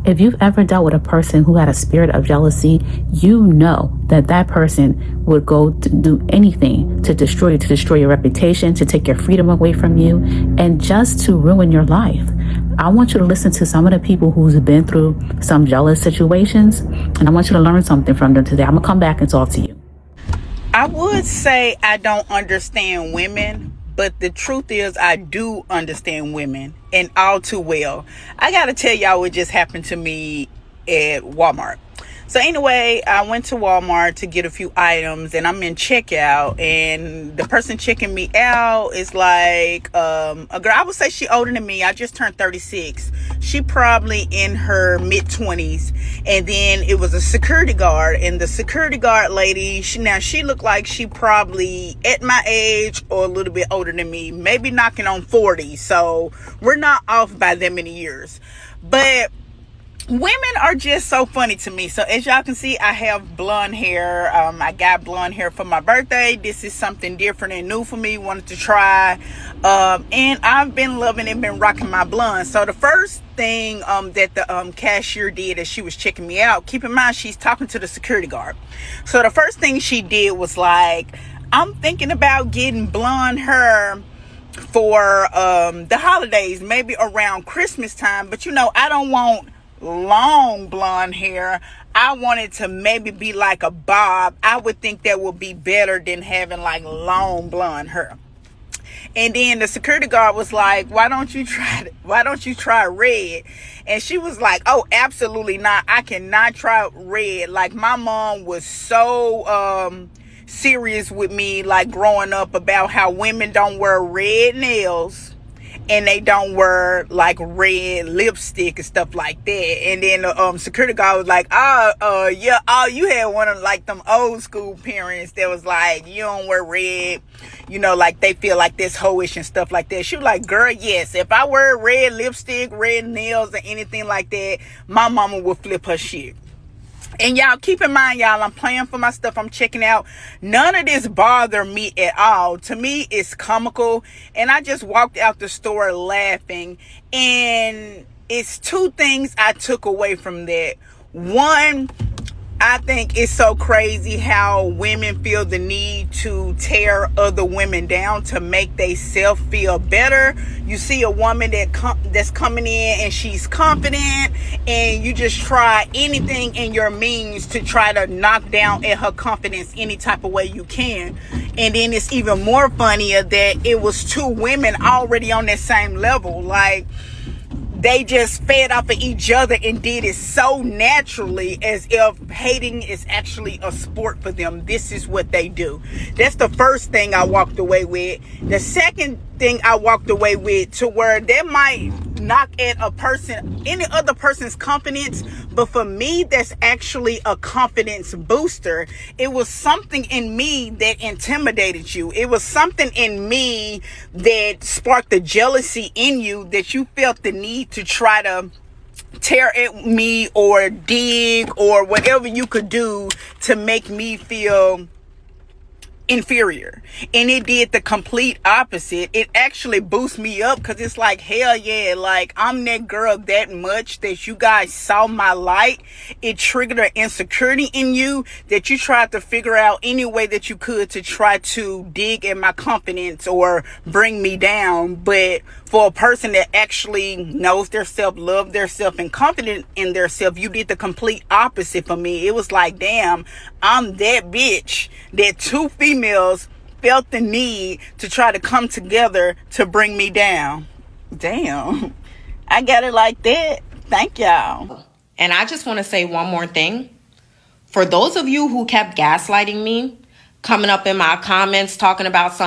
If you've ever dealt with a person who had a spirit of jealousy, you know that that person would go to do anything to destroy you, to destroy your reputation, to take your freedom away from you, and just to ruin your life. I want you to listen to some of the people who's been through some jealous situations, and I want you to learn something from them today. I'm going to come back and talk to you. I would say I don't understand women, but the truth is I do understand women, and all too well. I gotta tell y'all what just happened to me at Walmart. So anyway, I went to Walmart to get a few items, and I'm in checkout, and the person checking me out is like a girl. I would say she older than me. I just turned 36. She probably in her mid-20s. And then it was a security guard, and the security guard lady, she looked like she probably at my age or a little bit older than me, maybe knocking on 40. So we're not off by that many years. But women are just so funny to me. So as y'all can see, I have blonde hair. I got blonde hair for my birthday. This is something different and new for me. Wanted to try. And I've been loving it, been rocking my blonde. So the first thing that the cashier did as she was checking me out, keep in mind she's talking to the security guard. So the first thing she did was like, I'm thinking about getting blonde hair for the holidays, maybe around Christmas time. But I don't want long blonde hair. I wanted to maybe be like a bob. I would think that would be better than having like long blonde hair. And then the security guard was like, why don't you try red? And she was like, oh, absolutely not. I cannot try red. Like, my mom was so serious with me, like growing up, about how women don't wear red nails and they don't wear like red lipstick and stuff like that. And then the security guard was like, you had one of like them old school parents that was like, you don't wear red, like they feel like this hoish and stuff like that. She was like, girl, yes, if I wear red lipstick, red nails, or anything like that, my mama would flip her shit. And y'all, keep in mind, y'all, I'm playing for my stuff. I'm checking out. None of this bother me at all. To me, it's comical. And I just walked out the store laughing. And it's two things I took away from that. One, I think it's so crazy how women feel the need to tear other women down to make themselves feel better. You see a woman that's coming in and she's confident, and you just try anything in your means to try to knock down at her confidence any type of way you can. And then it's even more funnier that it was two women already on that same level. Like, they just fed off of each other and did it so naturally, as if hating is actually a sport for them. This is what they do. That's the first thing I walked away with. The second thing I walked away with, to where they might knock at any other person's confidence, but for me, that's actually a confidence booster. It was something in me that intimidated you. It was something in me that sparked the jealousy in you, that you felt the need to try to tear at me or dig or whatever you could do to make me feel inferior. And it did the complete opposite. It actually boosts me up, because it's like, hell yeah, like, I'm that girl that much that you guys saw my light. It triggered an insecurity in you that you tried to figure out any way that you could to try to dig at my confidence or bring me down. But for a person that actually knows their self, love their self, and confident in their self, you did the complete opposite for me. It was like, damn, I'm that bitch that two females felt the need to try to come together to bring me down. Damn, I got it like that. Thank y'all. And I just want to say one more thing. For those of you who kept gaslighting me, coming up in my comments talking about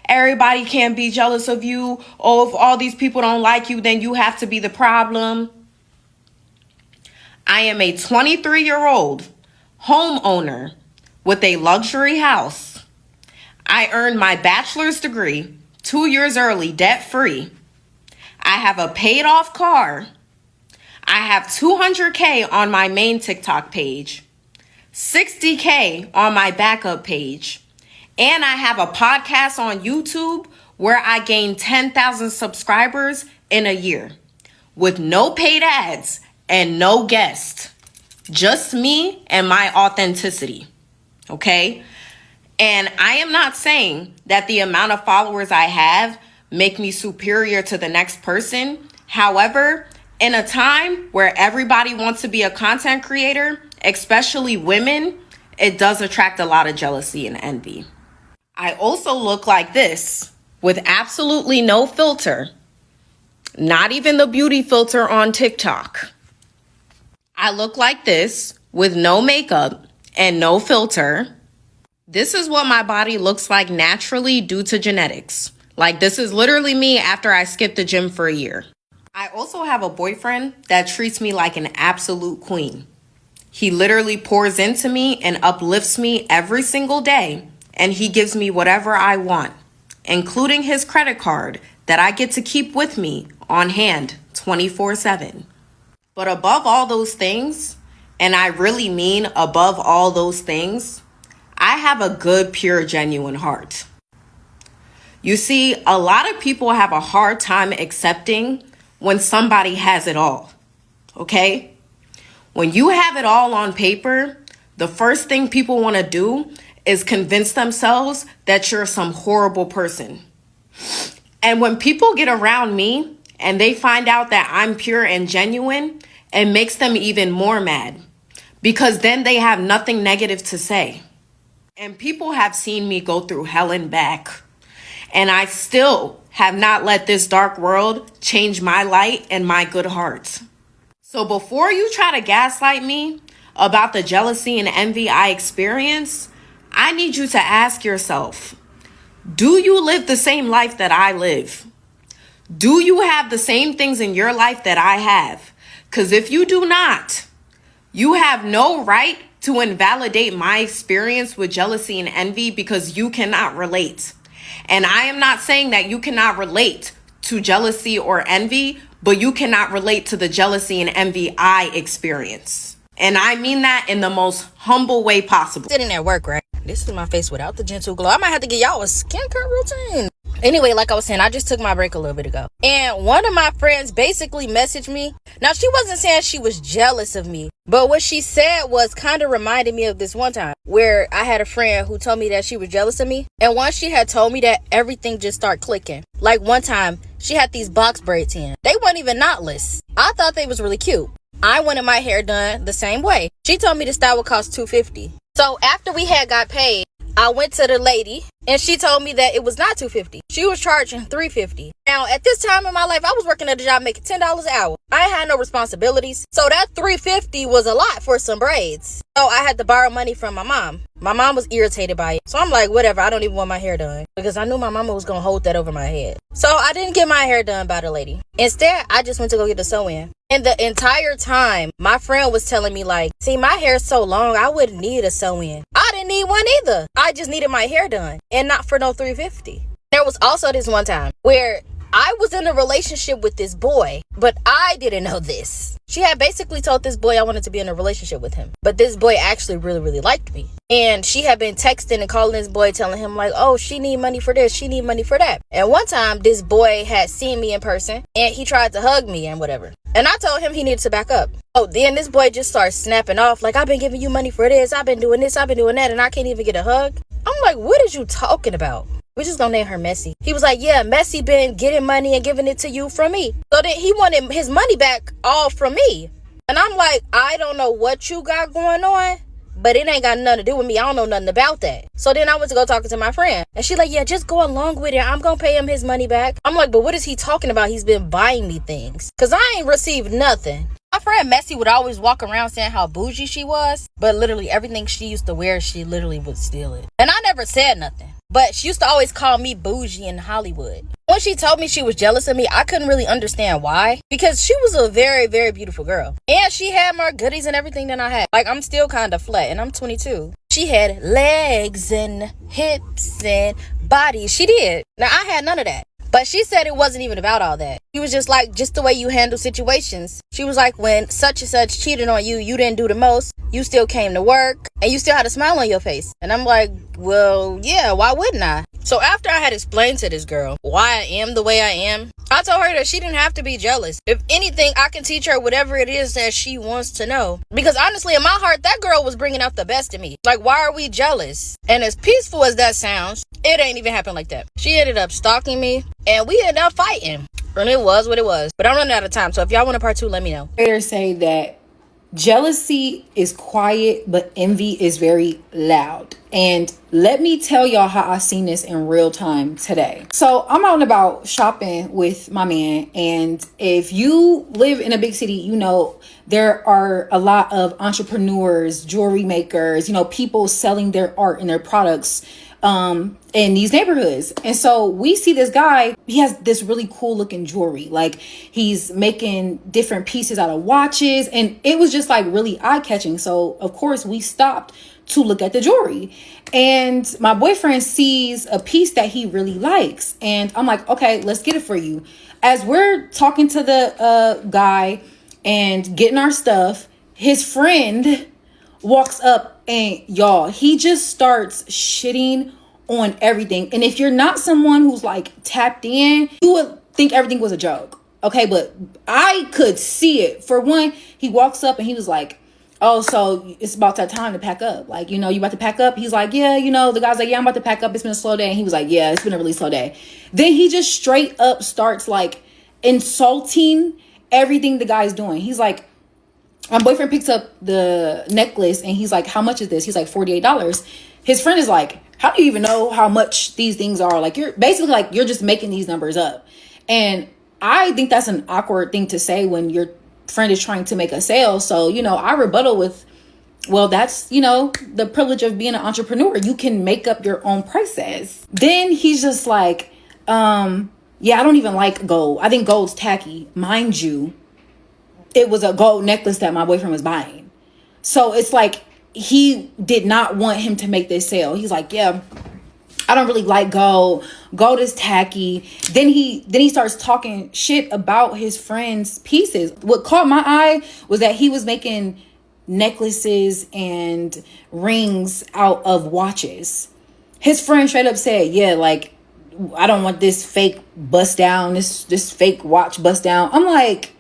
everybody can't be jealous of you. Oh, if all these people don't like you, then you have to be the problem. I am a 23-year-old homeowner with a luxury house. I earned my bachelor's degree 2 years early, debt-free. I have a paid-off car. I have 200K on my main TikTok page, 60K on my backup page, and I have a podcast on YouTube where I gained 10,000 subscribers in a year with no paid ads and no guest. Just me and my authenticity. Okay? And I am not saying that the amount of followers I have make me superior to the next person. However, in a time where everybody wants to be a content creator, especially women, it does attract a lot of jealousy and envy. I also look like this with absolutely no filter, not even the beauty filter on TikTok. I look like this with no makeup and no filter. This is what my body looks like naturally due to genetics. Like, this is literally me after I skipped the gym for a year. I also have a boyfriend that treats me like an absolute queen. He literally pours into me and uplifts me every single day, and he gives me whatever I want, including his credit card that I get to keep with me on hand 24/7. But above all those things, and I really mean above all those things, I have a good, pure, genuine heart. You see, a lot of people have a hard time accepting when somebody has it all, okay? When you have it all on paper, the first thing people want to do is convince themselves that you're some horrible person. And when people get around me and they find out that I'm pure and genuine, it makes them even more mad, because then they have nothing negative to say. And people have seen me go through hell and back, and I still have not let this dark world change my light and my good heart. So before you try to gaslight me about the jealousy and envy I experience, I need you to ask yourself, do you live the same life that I live? Do you have the same things in your life that I have? Because if you do not, you have no right to invalidate my experience with jealousy and envy, because you cannot relate. And I am not saying that you cannot relate to jealousy or envy, but you cannot relate to the jealousy and envy I experience. And I mean that in the most humble way possible. Sitting at work, right? This is my face without the gentle glow. I might have to get y'all a skincare routine. Anyway, like I was saying, I just took my break a little bit ago. And one of my friends basically messaged me. Now, she wasn't saying she was jealous of me, but what she said was kind of reminded me of this one time where I had a friend who told me that she was jealous of me. And once she had told me that, everything just started clicking. Like one time, she had these box braids in. They weren't even knotless. I thought they was really cute. I wanted my hair done the same way. She told me the style would cost $250. So after we had got paid, I went to the lady and she told me that it was not $250. She was charging $350. Now, at this time in my life, I was working at a job making $10 an hour. I had no responsibilities. So that $350 was a lot for some braids. So I had to borrow money from my mom. My mom was irritated by it. So I'm like, whatever, I don't even want my hair done, because I knew my mama was going to hold that over my head. So I didn't get my hair done by the lady. Instead, I just went to go get a sew-in. And the entire time, my friend was telling me, like, see, my hair's so long, I wouldn't need a sew-in. I didn't need one either. I just needed my hair done, and not for no $350. There was also this one time where I was in a relationship with this boy, but I didn't know this. She had basically told this boy I wanted to be in a relationship with him. But this boy actually really, really liked me. And she had been texting and calling this boy, telling him like, oh, she need money for this, she need money for that. And one time, this boy had seen me in person and he tried to hug me and whatever. And I told him he needed to back up. Oh, then this boy just starts snapping off like, I've been giving you money for this, I've been doing this, I've been doing that, and I can't even get a hug. I'm like, what is you talking about? We're just gonna name her Messy. He was like, yeah, Messy been getting money and giving it to you from me. So then he wanted his money back all from me. And I'm like, I don't know what you got going on, but it ain't got nothing to do with me. I don't know nothing about that. So then I went to go talking to my friend. And she like, yeah, just go along with it. I'm gonna pay him his money back. I'm like, but what is he talking about? He's been buying me things. Cause I ain't received nothing. My friend Messy would always walk around saying how bougie she was, but literally everything she used to wear, she literally would steal it. And I never said nothing, but she used to always call me bougie in Hollywood. When she told me she was jealous of me, I couldn't really understand why, because she was a very, very beautiful girl. And she had more goodies and everything than I had. Like, I'm still kind of flat and I'm 22. She had legs and hips and body. She did. Now, I had none of that. But she said it wasn't even about all that. She was just like, just the way you handle situations. She was like, when such and such cheated on you, you didn't do the most. You still came to work and you still had a smile on your face. And I'm like, well, yeah, why wouldn't I? So after I had explained to this girl why I am the way I am, I told her that she didn't have to be jealous. If anything, I can teach her whatever it is that she wants to know. Because honestly, in my heart, that girl was bringing out the best in me. Like, why are we jealous? And as peaceful as that sounds, it ain't even happened like that. She ended up stalking me, and we ended up fighting. And it was what it was. But I'm running out of time, so if y'all want a part 2, let me know. They say that jealousy is quiet, but envy is very loud. And let me tell y'all how I seen this in real time today. So I'm out and about shopping with my man. And if you live in a big city, you know, there are a lot of entrepreneurs, jewelry makers, you know, people selling their art and their products in these neighborhoods. And so we see this guy, he has this really cool looking jewelry. Like, he's making different pieces out of watches, and it was just like really eye catching. So of course we stopped to look at the jewelry, and my boyfriend sees a piece that he really likes, and I'm like, okay, let's get it for you. As we're talking to the guy and getting our stuff, his friend walks up, and y'all, he just starts shitting on everything. And if you're not someone who's like tapped in, you would think everything was a joke. Okay, but I could see it. For one, he walks up and he was like, oh, so it's about that time to pack up. Like, you know, you about to pack up? He's like, yeah, you know, the guy's like, yeah, I'm about to pack up. It's been a slow day. And he was like, yeah, it's been a really slow day. Then he just straight up starts like insulting everything the guy's doing. He's like, my boyfriend picks up the necklace and he's like, how much is this? He's like, $48. His friend is like, how do you even know how much these things are? Like, you're basically like, you're just making these numbers up. And I think that's an awkward thing to say when your friend is trying to make a sale. So, you know, I rebuttal with, well, that's, you know, the privilege of being an entrepreneur. You can make up your own prices. Then he's just like, yeah, I don't even like gold. I think gold's tacky. Mind you, it was a gold necklace that my boyfriend was buying. So it's like, he did not want him to make this sale. He's like, yeah, I don't really like gold. Gold is tacky. Then he starts talking shit about his friend's pieces. What caught my eye was that he was making necklaces and rings out of watches. His friend straight up said, yeah, like, I don't want this fake bust down, this fake watch bust down. I'm like,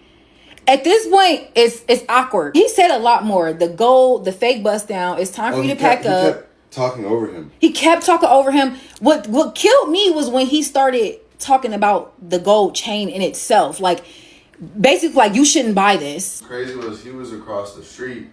at this point, it's awkward. He said a lot more. The gold, the fake bust down. It's time for you to pack up. He kept talking over him. He kept talking over him. What killed me was when he started talking about the gold chain in itself. Like, basically, like, you shouldn't buy this. Crazy was he was across the street,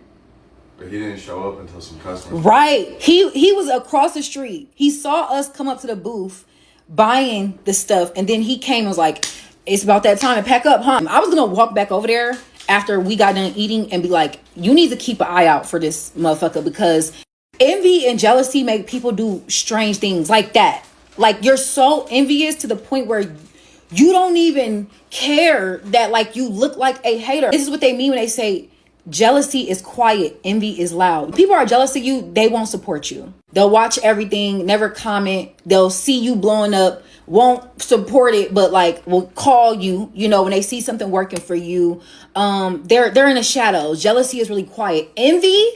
but he didn't show up until some customers. Right. He was across the street. He saw us come up to the booth buying the stuff, and then he came and was like, it's about that time to pack up, huh? I was gonna walk back over there after we got done eating and be like, you need to keep an eye out for this motherfucker, because envy and jealousy make people do strange things like that. Like, you're so envious to the point where you don't even care that, like, you look like a hater. This is what they mean when they say jealousy is quiet, envy is loud. People are jealous of you, they won't support you. They'll watch everything, never comment. They'll see you blowing up, won't support it, but like will call you, you know, when they see something working for you. They're in the shadows. Jealousy is really quiet. Envy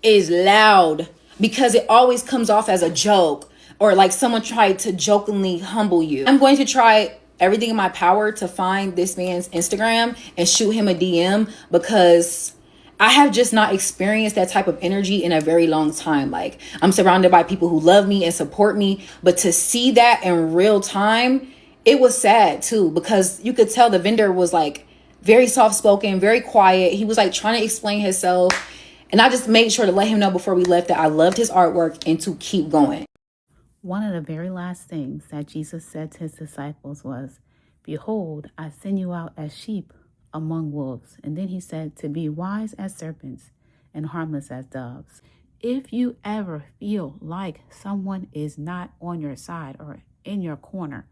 is loud because it always comes off as a joke, or like someone tried to jokingly humble you. I'm going to try everything in my power to find this man's Instagram and shoot him a DM, because I have just not experienced that type of energy in a very long time. Like, I'm surrounded by people who love me and support me, but to see that in real time, it was sad too, because you could tell the vendor was like very soft-spoken, very quiet. He was like trying to explain himself. And I just made sure to let him know before we left that I loved his artwork and to keep going. One of the very last things that Jesus said to his disciples was, behold, I send you out as sheep among wolves. And then he said to be wise as serpents and harmless as doves. If you ever feel like someone is not on your side or in your corner,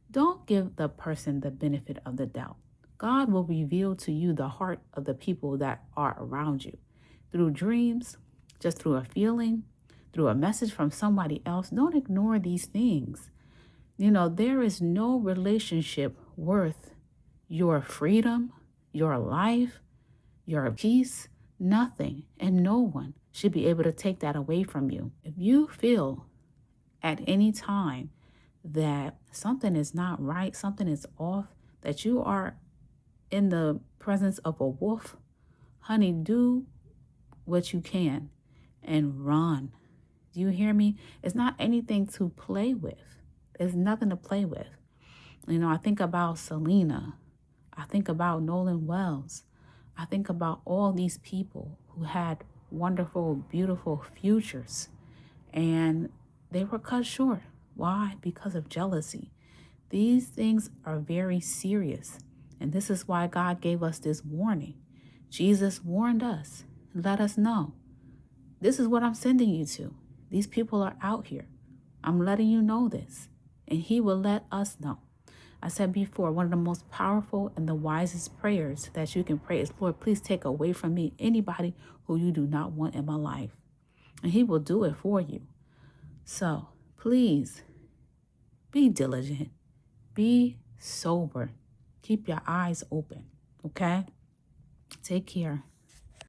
don't give the person the benefit of the doubt. God will reveal to you the heart of the people that are around you through dreams, just through a feeling, through a message from somebody else. Don't ignore these things. You know, there is no relationship worth your freedom, your life, your peace, nothing, and no one should be able to take that away from you. If you feel at any time that something is not right, something is off, that you are in the presence of a wolf, honey, do what you can and run. Do you hear me? It's not anything to play with. There's nothing to play with. You know, I think about Selena. I think about Nolan Wells. I think about all these people who had wonderful, beautiful futures, and they were cut short. Why? Because of jealousy. These things are very serious. And this is why God gave us this warning. Jesus warned us, let us know. This is what I'm sending you to. These people are out here. I'm letting you know this. And he will let us know. I said before, one of the most powerful and the wisest prayers that you can pray is, Lord, please take away from me anybody who you do not want in my life. And he will do it for you. So please be diligent. Be sober. Keep your eyes open. Okay? Take care.